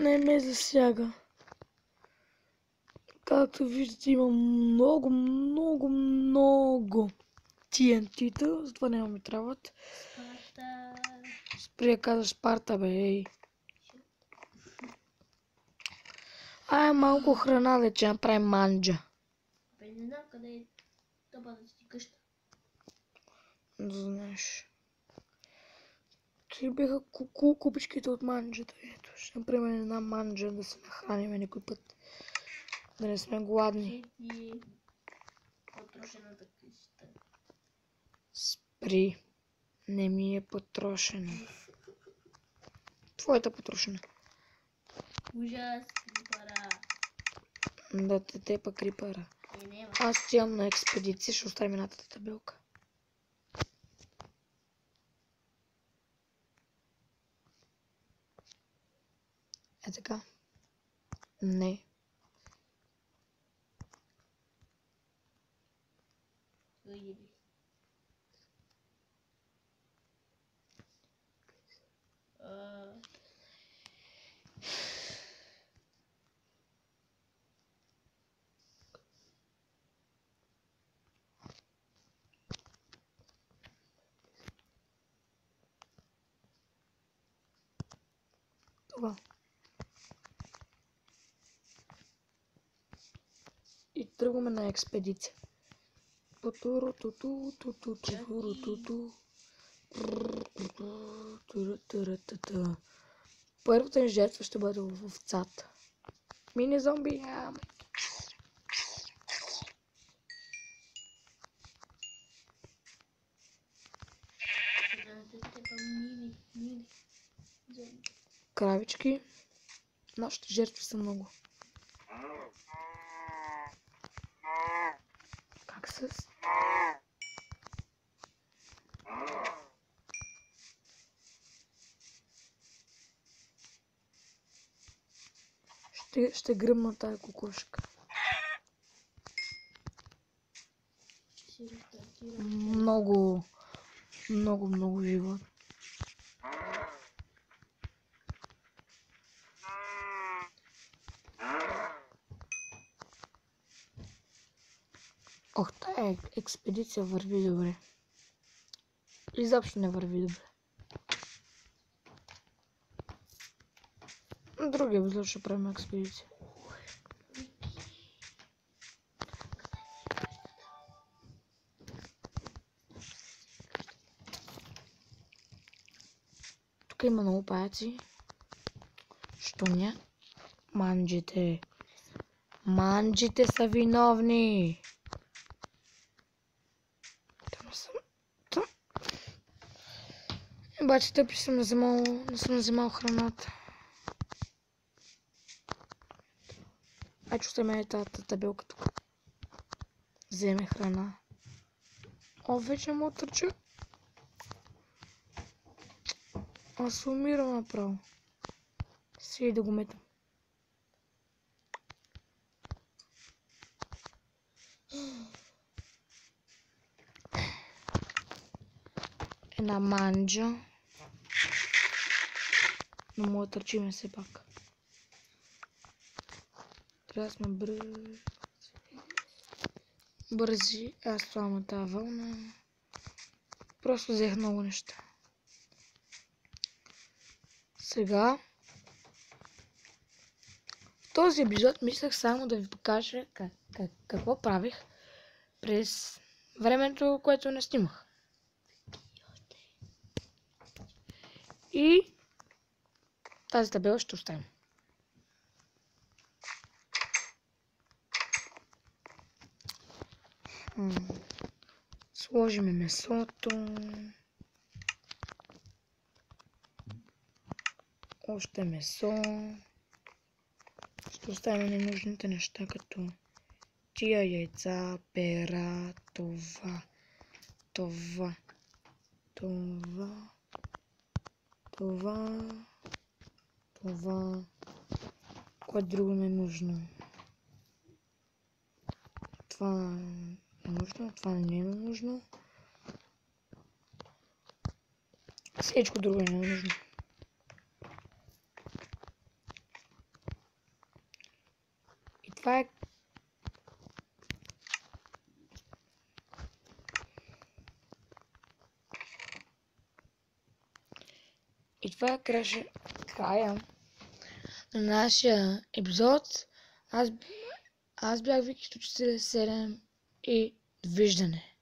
Не ме засяга. Както виждате, има много TNT-та, затова няма ми трябват. Спарта. Спри да казваш Спарта, бе, ей. Малко храна да че направим манджа. Бе, не знам къде е тъпата си къща. Да знаеш. Ти бяха купичките от манджата. Ето, ще направим една манджа да се нахраним някой път. Да не сме гладни. Седи потрошената къща. Спри. Не ми е потрошена. Твоята потрошена. Ужас, крипара. Да те тепа крипара. Няма. Аз отивам на експедиция, ще оставим едната табелка. Е така. Не. Видели. Това. И тръгваме на експедиция. Първата ни жертва ще бъде овцата. Мини зомби. Кравички. Нашите жертви са много. Как с... Ще гръмна тая кокошка. Много живот. Ох, тая експедиция върви добре. Изобщо не върви добре. Другия епизод ще правим експедиция. Тук има много паяци. Що не? Манджите. Манджите са виновни. Обаче тъпи съм не съм вземал храната. Ай, чувстваме тази табелка тук. Вземе храна. О, вече му отръча. Аз умирам направо. Сега да го метам. Една манджа. Но му отърчиме все пак. Трябва да сме бързи. Аз това на тази вълна. Просто взех много неща. Сега в този епизод мислех само да ви покажа какво правих през времето, което не снимах. И тази табела ще оставим. Сложиме месото. Още месо. Ще оставим ненужните неща, като тия яйца, пера, това. Кое друго не е нужно? Това е нужно, това не е нужно. Всичко друго не е нужно. това е... И това е края на нашия епизод. Аз бях Вики 147 и довиждане.